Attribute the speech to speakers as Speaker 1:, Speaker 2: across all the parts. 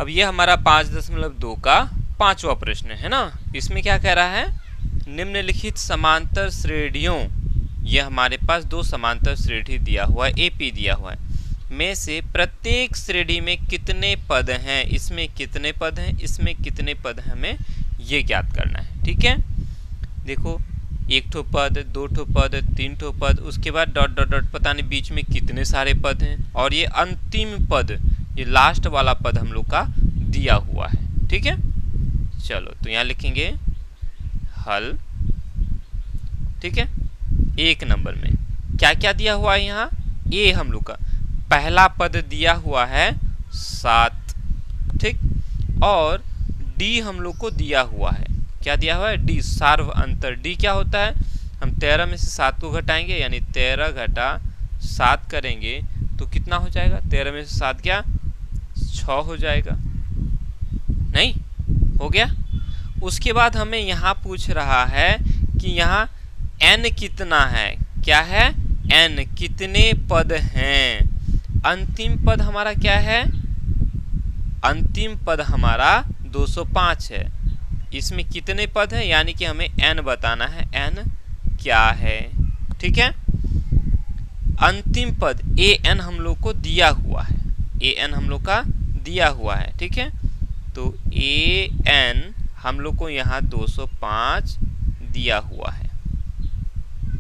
Speaker 1: अब ये हमारा 5.2 का 5वां प्रश्न है ना। इसमें क्या कह रहा है, निम्नलिखित समांतर श्रेणियों, ये हमारे पास दो समांतर श्रेणी दिया हुआ है, एपी दिया हुआ है, में से प्रत्येक श्रेणी में कितने पद हैं, इसमें कितने पद हैं, इसमें कितने पद हैं, हमें ये ज्ञात करना है। ठीक है, देखो 1 ठो पद, 2 ठो पद, 3 ठो पद, उसके बाद डॉट डॉट डॉट, पता नहीं बीच में कितने सारे पद हैं, और ये अंतिम पद, ये लास्ट वाला पद हम लोग का दिया हुआ है। ठीक है, चलो तो यहाँ लिखेंगे हल। ठीक है, 1 नंबर में क्या क्या दिया हुआ है, यहाँ ए हम लोग का पहला पद दिया हुआ है 7, ठीक, और डी हम लोग को दिया हुआ है, क्या दिया हुआ है, डी, सार्व अंतर। डी क्या होता है, हम 13 में से 7 को घटाएंगे, यानी 13 घटा 7 करेंगे तो कितना हो जाएगा, 13 में से 7 क्या 6 हो जाएगा, नहीं हो गया। उसके बाद हमें यहाँ पूछ रहा है कि यहाँ n कितना है, क्या है, n कितने पद हैं। अंतिम पद हमारा क्या है, अंतिम पद हमारा 205 है, इसमें कितने पद हैं, यानी कि हमें n बताना है, n क्या है। ठीक है, अंतिम पद an हम लोग को दिया हुआ है, an हम लोग का दिया हुआ है। ठीक है, तो an हम लोग को यहाँ 205 दिया हुआ है,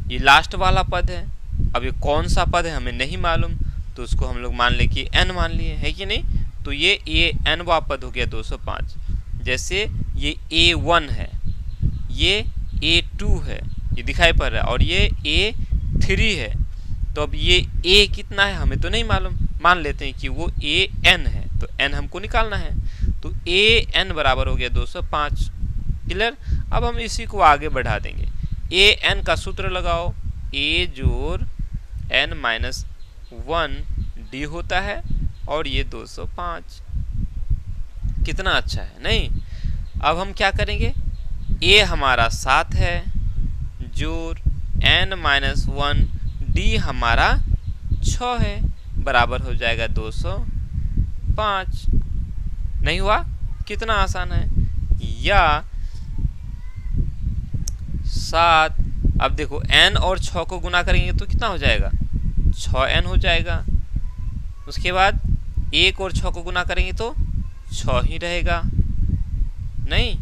Speaker 1: ये लास्ट वाला पद है। अब ये कौन सा पद है हमें नहीं मालूम, तो उसको हम लोग मान ले कि n मान लिए, है कि नहीं। तो ये nवा पद हो गया 205। जैसे ये A1 है, ये A2 है, ये दिखाई पड़ रहा है, और ये A3 है। तो अब ये A कितना है हमें तो नहीं मालूम, मान लेते हैं कि वो AN है, तो n हमको निकालना है, तो AN बराबर हो गया 205। क्लियर, अब हम इसी को आगे बढ़ा देंगे। AN का सूत्र लगाओ, A जोड़ n माइनस 1 D होता है, और ये 205। कितना अच्छा है, नहीं। अब हम क्या करेंगे, A हमारा 7 है, जोड़ n माइनस 1 D हमारा 6 है, बराबर हो जाएगा 205। नहीं हुआ, कितना आसान है, या 7, अब देखो n और 6 को गुना करेंगे तो कितना हो जाएगा, 6n हो जाएगा। उसके बाद 1 और 6 को गुना करेंगे तो 6 ही रहेगा, नहीं।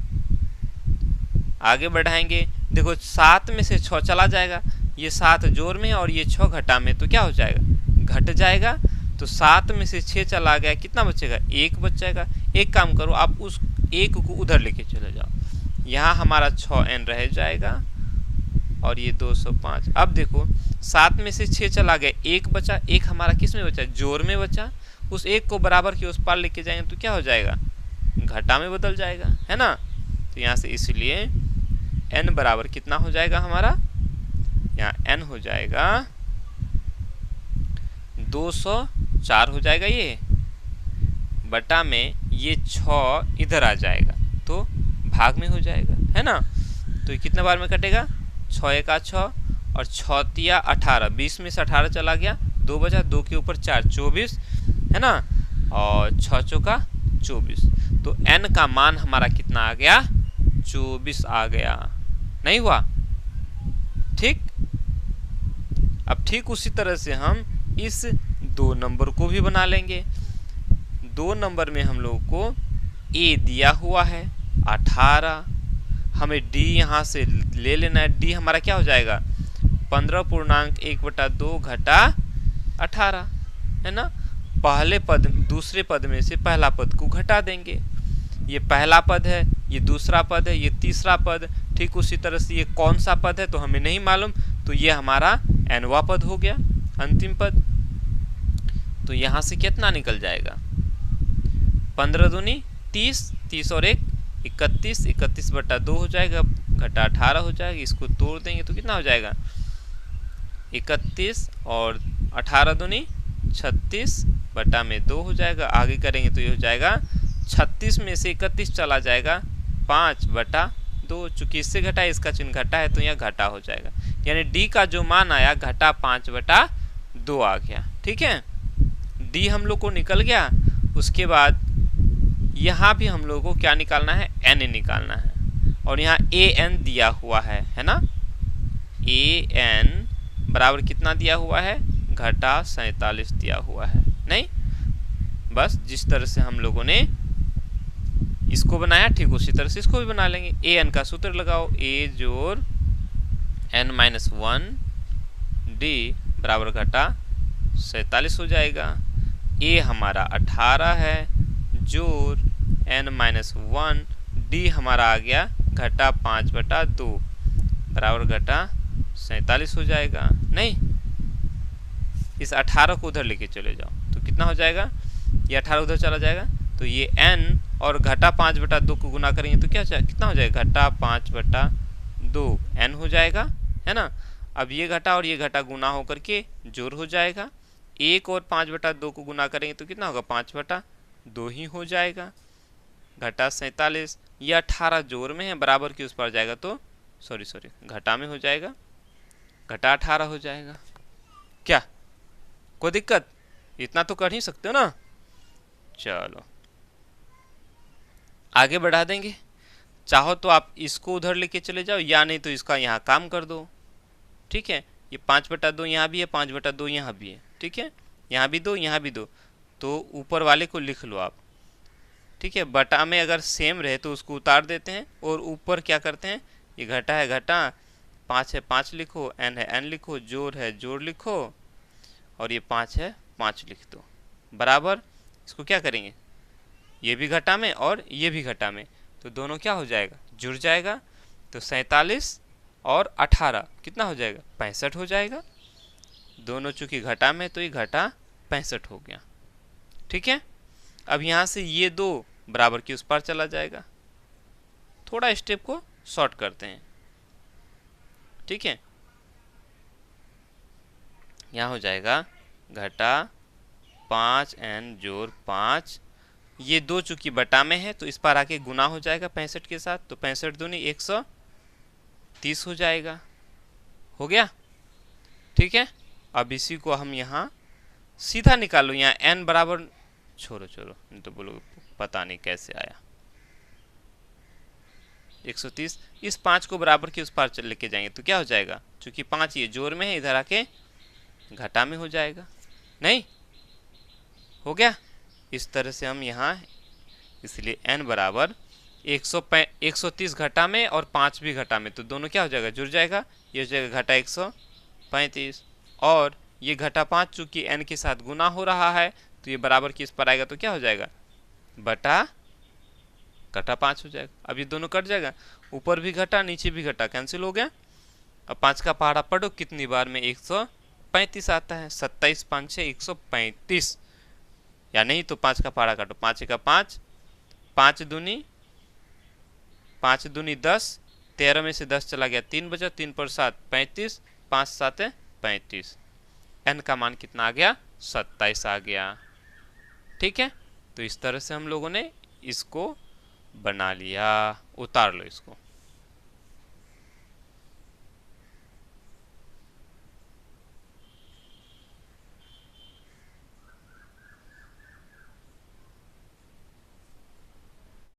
Speaker 1: आगे बढ़ाएंगे, देखो 7 में से 6 चला जाएगा, ये 7 जोड़ में और ये 6 घटा में, तो क्या हो जाएगा, घट जाएगा। तो 7 में से 6 चला गया, कितना बचेगा, 1 बच जाएगा। एक काम करो, आप उस 1 को उधर लेके चले जाओ, यहाँ हमारा 6n रह जाएगा, और ये 205। अब देखो 7 में से 6 चला गया, 1 बचा, 1 हमारा किस में बचा, जोड़ में बचा। उस 1 को बराबर के उस पार लेके जाएंगे तो क्या हो जाएगा, घटा में बदल जाएगा, है ना। तो यहाँ से इसलिए n बराबर कितना हो जाएगा हमारा, यहाँ n हो जाएगा 204 हो जाएगा, ये बटा में ये 6 इधर आ जाएगा तो भाग में हो जाएगा, है ना। तो ये कितने बार में कटेगा, 6 एका 6 और 6 तिया 18, 20 में से 18 चला गया, 2 बचा, 2 के ऊपर 4, 24, है ना, और 6 चौका 24। तो n का मान हमारा कितना आ गया, 24 आ गया, नहीं हुआ, ठीक। अब ठीक उसी तरह से हम इस 2 नंबर को भी बना लेंगे। 2 नंबर में हम लोग को a दिया हुआ है 18, हमें d यहाँ से ले लेना है। d हमारा क्या हो जाएगा, 15.1/2 घटा 18, है ना। पहले पद दूसरे पद में से पहला पद को घटा देंगे, ये पहला पद है, ये दूसरा पद है, ये तीसरा पद। ठीक उसी तरह से ये कौन सा पद है तो हमें नहीं मालूम, तो ये हमारा nवा पद हो गया, अंतिम पद। तो यहाँ से कितना निकल जाएगा, 15 दूनी 30, 30 और 1 31, 31/2 हो जाएगा, घटा 18 हो जाएगा। इसको तोड़ देंगे तो कितना हो जाएगा, 31 और 18 दूनी 36 बटा में 2 हो जाएगा। आगे करेंगे तो ये हो जाएगा 36 में से 31 चला जाएगा, 5/2। चूंकि इससे घटा है, इसका चिन्ह घटा है, तो यह घटा हो जाएगा, यानी डी का जो मान आया घटा 5/2 आ गया। ठीक है, डी हम लोग को निकल गया। उसके बाद यहाँ भी हम लोगों को क्या निकालना है, n निकालना है, और यहाँ an दिया हुआ है ना, an बराबर कितना दिया हुआ है, घटा 47 दिया हुआ है। नहीं, बस जिस तरह से हम लोगों ने इसको बनाया ठीक उसी तरह से इसको भी बना लेंगे। an का सूत्र लगाओ, a जोड़ n-1 d बराबर घटा 47 हो जाएगा। a हमारा 18 है, जोड़ n-1 d हमारा आ गया घटा 5/2 बराबर घटा 47 हो जाएगा। नहीं, इस 18 को उधर लेके चले जाओ तो कितना हो जाएगा, ये 18 उधर चला जाएगा, तो ये n और घटा 5/2 को गुना करेंगे तो क्या कितना हो जाएगा, घटा 5/2 n हो जाएगा, है ना। अब ये घटा और ये घटा गुना होकर के जोड़ हो जाएगा। 1 और 5/2 को गुना करेंगे तो कितना होगा, 5/2 ही हो जाएगा। घटा 47, ये 18 जोड़ में है, बराबर की उस पर जाएगा तो सॉरी घटा में हो जाएगा, घटा 18 हो जाएगा। क्या कोई दिक्कत, इतना तो कर ही सकते हो ना। चलो आगे बढ़ा देंगे, चाहो तो आप इसको उधर लेके चले जाओ, या नहीं तो इसका यहाँ काम कर दो। ठीक है, ये 5/2 यहाँ भी है, 5/2 यहाँ भी है, ठीक है, यहाँ भी दो यहाँ भी दो, तो ऊपर वाले को लिख लो आप। ठीक है, बटा में अगर सेम रहे तो उसको उतार देते हैं, और ऊपर क्या करते हैं, ये घटा है घटा, 5 है 5 लिखो, n है n लिखो, जोड़ है जोड़ लिखो, और ये 5 है 5 लिख दो, बराबर। इसको क्या करेंगे, ये भी घटा में और ये भी घटा में, तो दोनों क्या हो जाएगा, जुड़ जाएगा। तो 47 और 18 कितना हो जाएगा, 65 हो जाएगा। दोनों चूंकि घटा में तो ये घटा 65 हो गया। ठीक है, अब यहाँ से ये 2 बराबर की उस पार चला जाएगा। थोड़ा स्टेप को शॉर्ट करते हैं। ठीक है, यहाँ हो जाएगा घटा 5n जोड़ 5, ये 2 चूंकि बटा में है तो इस पर आके गुना हो जाएगा 65 के साथ, तो 65 दूनी 130 हो जाएगा। हो गया, ठीक है। अब इसी को हम यहाँ सीधा निकालो, यहाँ n बराबर छोड़ो नहीं तो बोलो पता नहीं कैसे आया 130, इस 5 को बराबर के उस पार चल लेके जाएंगे तो क्या हो जाएगा, चूंकि 5 ये जोड़ में है, इधर आके घटा में हो जाएगा। नहीं हो गया, इस तरह से हम यहाँ, इसलिए n बराबर 130 घटा में और 5 भी घटा में, तो दोनों क्या हो जाएगा, जुड़ जाएगा। ये हो जाएगा घटा 135, और ये घटा 5 चूंकि n के साथ गुना हो रहा है तो ये बराबर की इस पर आएगा तो क्या हो जाएगा, बटा घटा 5 हो जाएगा। अब ये दोनों कट जाएगा, ऊपर भी घटा नीचे भी घटा कैंसिल हो गया। अब 5 का पहाड़ा पढ़ो कितनी बार में 135 आता है, 27 5 6 135, या नहीं तो 5 का पहाड़ा काटो, 5 का 5, 5 दूनी 10, 13 में से 10 चला गया, 3 बचा, 3 पर 7 35, 5 7 35, n का मान कितना आ गया, 27 आ गया। ठीक है, तो इस तरह से हम लोगों ने इसको बना लिया। उतार लो इसको।